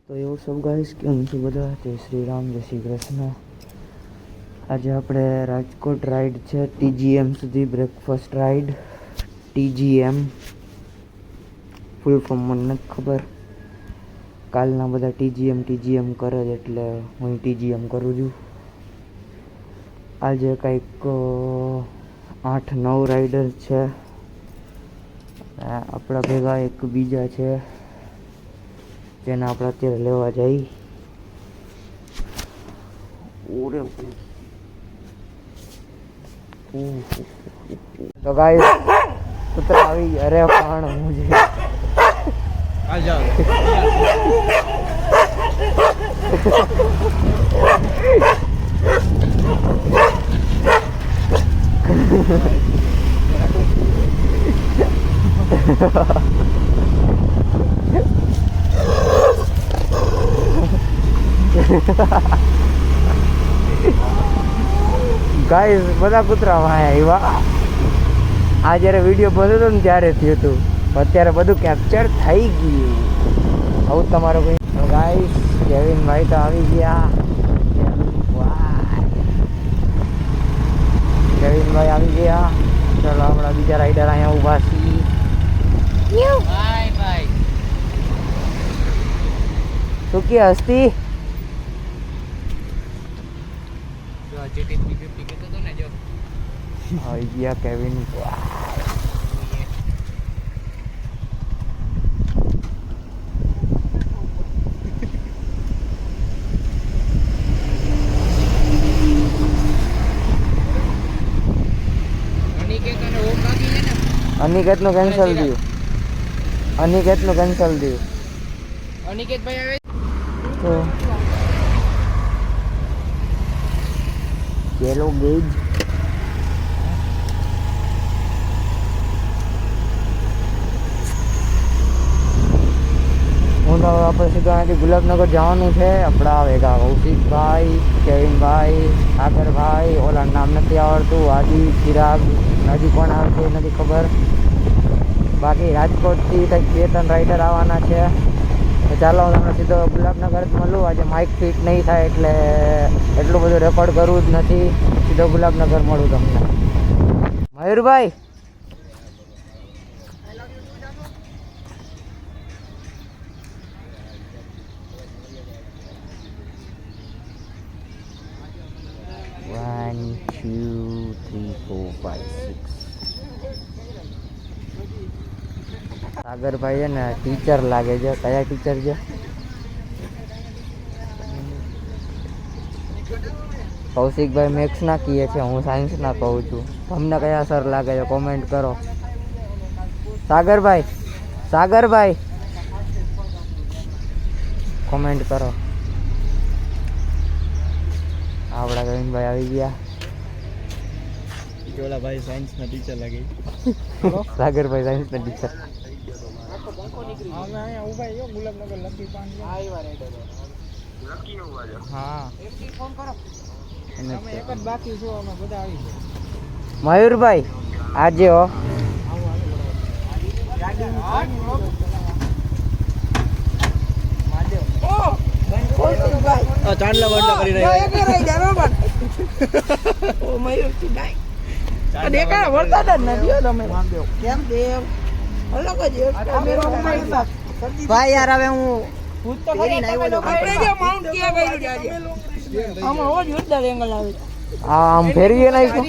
તો એવું સબ ગાઈસ કેમ છો બધા? જય શ્રી રામ, જય શ્રી કૃષ્ણ. આજે આપણે રાજકોટ રાઈડ છે, TGM સુધી breakfast ride. TGM full form મને નથી ખબર. કાલના બધા TGM કરે છે એટલે હું TGM કરું છું. આજે કંઈક 8-9 રાઈડર છે. આપણા ભેગા એક બીજા છે જેને આપણે અત્યારે લેવા જઈ. તો ગાઈસ કૂતરા આવી ગયા. અરે પણ હું જે આ જાવ ગાઈસ બધા કૂતરા આવ્યા. આ જ્યારે વિડીયો બન્યો હતો ને ત્યારે થયું હતું. અત્યારે બધું કેપ્ચર થઈ ગયું. આવું તમારો કોઈ ગાઈસ કેવિનભાઈ તો આવી ગયા. કેવિનભાઈ આવી ગયા. ચાલો આપણા બીજા રાઈડર અહીંયા ઊભા છીએ. Bye bye. શું કે હસ્તી આવી ગયા કેવિન. અનિકેતનું કેન્સલ થયું. અનિકેતનું કેન્સલ થયું. અનિકેતભાઈ આવે તો યેલો ગેજ. હું તો આપણે સીધા અહીંથી ગુલાબનગર જવાનું છે. આપણા ભેગા કૌશિકભાઈ, કેવિનભાઈ, સાગરભાઈ, ઓલા નામ નથી આવડતું, આદિ, ચિરાગ, હજી કોણ આવશે નથી ખબર. બાકી રાજકોટથી કંઈક 2-3 રાઈડર આવવાના છે. તો ચાલો તમને સીધો ગુલાબનગર જ મળું. આજે માઇક ફિટ નહીં થાય એટલે એટલું બધું રેકોર્ડ કરવું જ નથી. સીધો ગુલાબનગર મળું તમને. મયુરભાઈ One, 2, 3, 4, 5, 6. સાગરભાઈ છે ને ટીચર લાગે છે. કયા ટીચર છે? કૌશિકભાઈ મેથ્સ ના કીએ છે, હું સાયન્સ ના કહું છું. તમને કયા સર લાગે છે કોમેન્ટ કરો. સાગરભાઈ, સાગરભાઈ કોમેન્ટ કરો. આપણા ગવિનભાઈ આવી ગયા. ઓલા ભાઈ સાયન્સ ના ટીચર લાગે. સાગરભાઈ સાયન્સ ના ટીચર. મયુરભાઈ આજે હો ચાંદલા વાંદલા કરી રહ્યા. ભાઈ યાર હવે હું આમ ફેરવી નાખ્યું.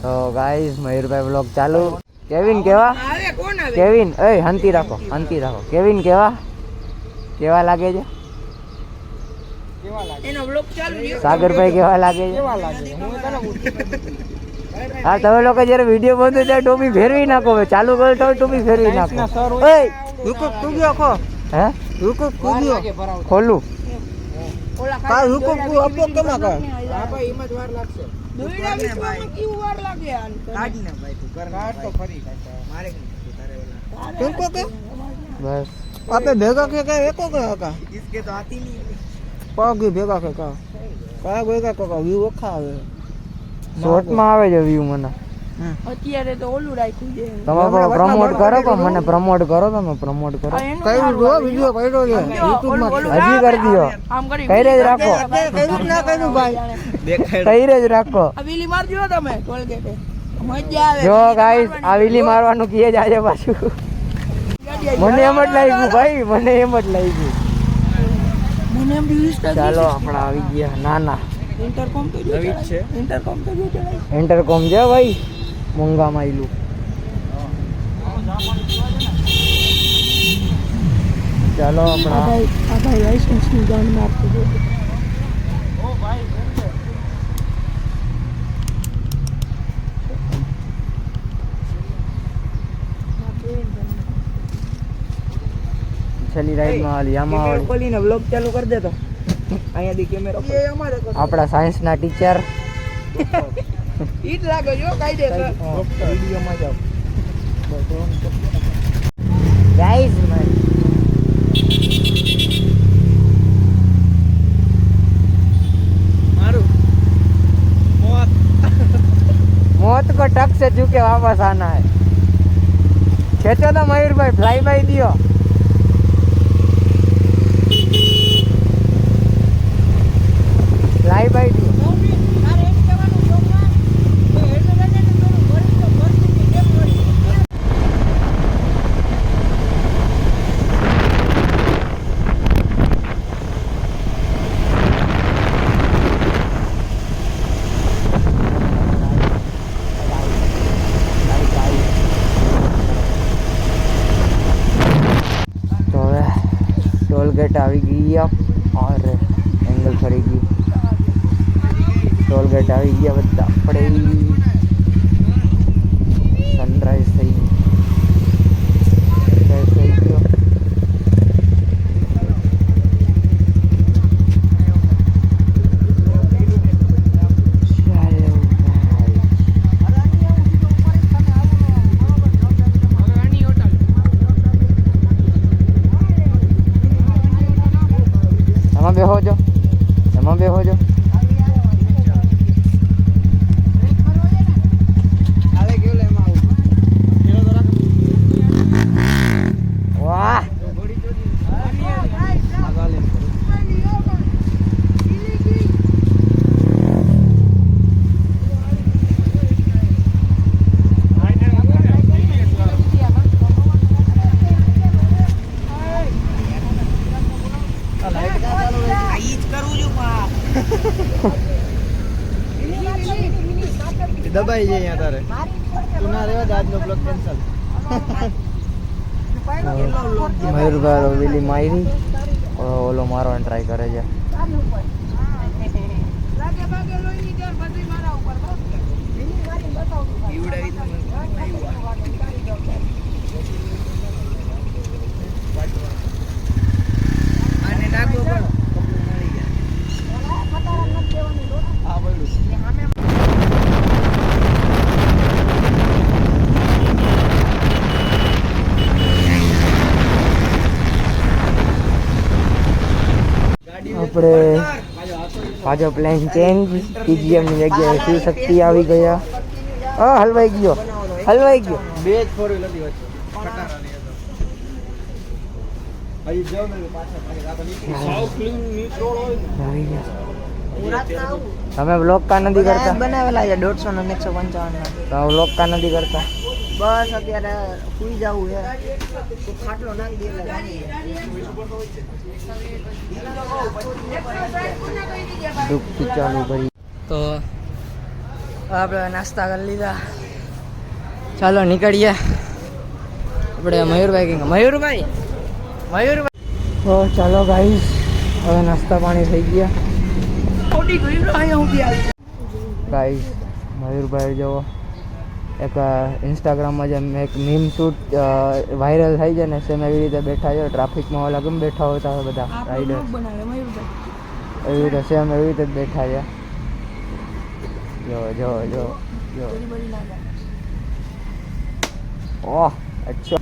તો ગાઈસ મયુરભાઈ બ્લોગ ચાલુ. કેવિન કેવા? કેવિન એ હંતી રાખો, હંતી રાખો. કેવિન કેવા કેવા લાગે છે? સાગરભાઈ કેવા લાગે છે? હા તમે લોકો જયારે વિડીયો બંધ ત્યારે ટોપી ફેરવી નાખો. હવે ચાલુ કરો તો ટોપી ફેરવી નાખો. હે ખોલું બસ. આપે ભેગા કે એકો કે હકા इसके तो आती नहीं पग ભેગા કે કા ભેગા કા વ્યૂ ઓખા આવે. શોર્ટમાં આવે છે વ્યૂ મને. અત્યારે તો ઓલું રાખ્યું છે તમે પ્રમોટ કરો તો મને પ્રમોટ કરો તમે પ્રમોટ કરો આ એનું કયું જો વિડિયો કર્યો છે આમ જો, YouTube માં ઓલું હજી કરી દ્યો આમ કરી કઈ જ રાખો કર્યું ના કર્યું ભાઈ કઈ જ રાખો આ વીલી મારજો તમે ટોલગેટે મજા આવે જો ગાઈસ આ વીલી મારવાનું કીએ જ આજે પાછું મને એમ જ લાગ્યું ભાઈ મને એમ જ લાગ્યું મને એમ ડિસ્ટર્બ ચાલો આપણે આવી ગયા ના ના ઇન્ટરકોમ તો જો નવી જ છે. ઇન્ટરકોમ તો જો ચલાય ઇન્ટરકોમ છે ભાઈ મોંઘા માયલું ચાલો આપણા આ ભાઈ લાઇસન્સ ની ગાંડ મારતો જો છેલ્લી રાઈડમાં હાલી આમાં વાળી ખોલીને બ્લોગ ચાલુ કરી દે તો અહીંયાથી કેમેરો એ અમારે તો આપણા સાયન્સના ટીચર ઈ જ લાગે જો કાયદેસર વિડીયોમાં જાવ ગાઈસ man મારું मौत को टक से झुके वापस आना है खेचो तो मयूर भाई फ्लाई बाई दियो फ्लाई बाई दियो तो હવે ટોલ ગેટ આવી ગયા और એંગલ ફરી ગયું ટોલ ગેટ આવી ગયા બધા આપણે સનરાઈઝ થઈ ગયો ચાલો ભાઈ એમાં બેહો જો એમાં બેહો જો હાલે ગયો લે એમાં આવું પેલો તો રાખ વાહ આગળ લે દબાઈ જાય અહીંયા તારે તું ના રહેવા દે આજનો બ્લોગ કેન્સલ મયુરભાઈ વેલી મારી ઓલો મારવાનો ટ્રાય કરે છે આને નાખો પણ આ પડ્યું આપણે પાછો પ્લાન ચેન્જ પીજીએમ ની જગ્યાએ શિવ શક્તિ આવી ગયા હલવાઈ ગયો બે જ ફોર વ્હીલ હતી વચ્ચે ખટારાની હતો હજી જો ને પાછા સાવ ક્લીન નીચોળ હોય આવી ગયા તમે બ્લોક કા નથી કરતા બનાવેલા છે 150 અને 155 તો બ્લોક કા નથી કરતા બસ અત્યારે સુઈ જવું છે તું ખાટલો નાખી દે એટલે દુઃખથી ચાલુ કરી તો આપણે નાસ્તા કરી લીધા ચાલો નીકળીએ આપણે મયુરભાઈ તો ચાલો ગાઈસ હવે નાસ્તા પાણી થઈ ગયા ખોટી ગયું ને અહીંયા ઊભી આવી ગાઈસ મયુરભાઈ જો એક ઇન્સ્ટાગ્રામમાં જેમ એક મીમ શૂટ વાયરલ થઈ જાય ને સેમ એવી રીતે બેઠા છે ટ્રાફિકમાં ઓલા કેમ બેઠા હોતા હોય બધા આપણો રાઈડર બ્લોગ બનાવે મયુરભાઈ એવી રીતે સેમ એવી રીતે જ બેઠા છે જો બધી બધી ના જાય ઓહ અચ્છા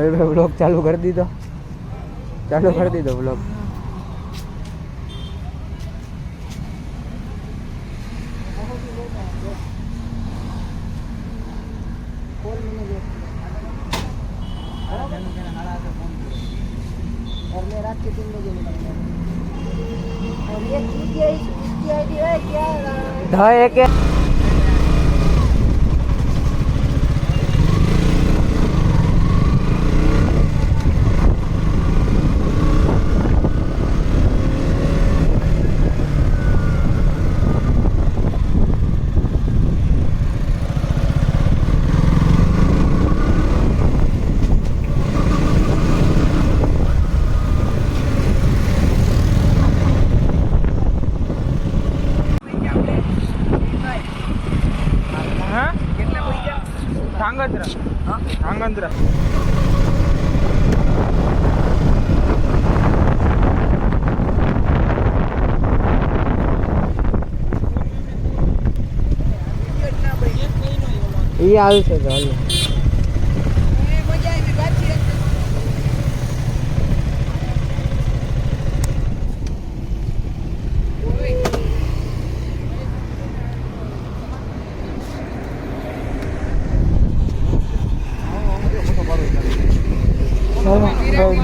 હવે બ્લોગ ચાલુ કરી દીધો બ્લોગ. और मैं रात के 3 बजे निकलूंगा। और ये इसकी आईडी है क्या? एक ધાંગધ્રા એ આવશે ચાલો.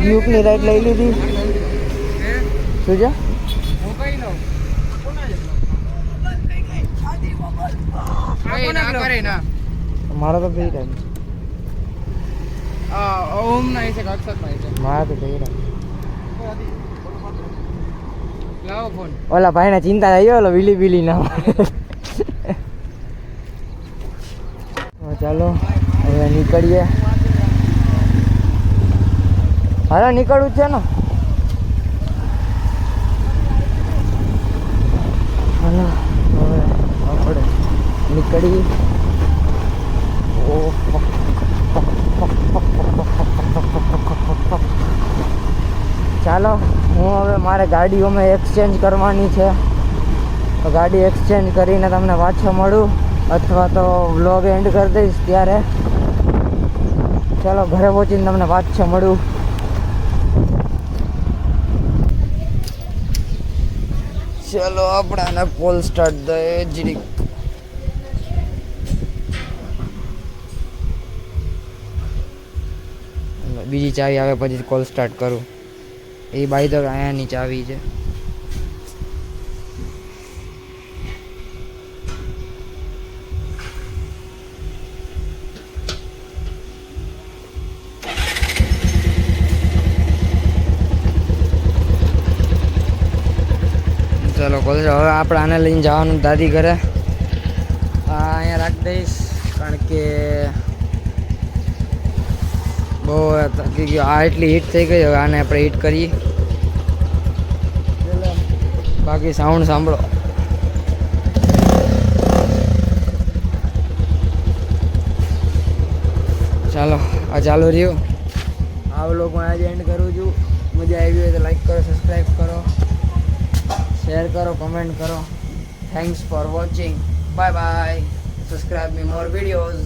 ડ્યુકની રાઈડ લઈ લીધી. શું છે? મારો તો થઈ રહ્યો. મારા તો થઈ રહ્યો. ઓલા ભાઈને ચિંતા થઈ ગયો, ઓલો વિલી ના. ચાલો હવે નીકળીએ. હાલો નીકળવું છે ને. હાલો હવે આપણે નીકળી. ચાલો હું હવે મારે ગાડીઓમાં એક્સચેન્જ કરવાની છે, તો ગાડી એક્સચેન્જ કરીને તમને પાછો મળું અથવા તો વ્લોગ એન્ડ કરી દઈશ ત્યારે. ચાલો ઘરે પહોંચીને તમને પાછો મળું. ચલો આપણાને પોલ સ્ટાર્ટ દે જીરી. બીજી ચાવી આવે પછી કોલ સ્ટાર્ટ કરું. એ બાઈ તો અહીંયાની ચાવી છે. ચાલો કોલ હવે આપણે આને લઈને જવાનું દાદી ઘરે. અહીંયા રાખી દઈશ કારણ કે બહુ થાકી ગયો. આ એટલી હીટ થઈ ગઈ, હવે આને આપણે હીટ કરીએ. બાકી સાઉન્ડ સાંભળો. ચાલો આ ચાલુ રહ્યું. આ વ્લોગ હું આજે એન્ડ કરું છું. મજા આવી હોય તો લાઈક કરો, સબસ્ક્રાઈબ કરો, શેર કરો, કમેન્ટ કરો. Thanks for watching. Bye bye. Subscribe me more videos.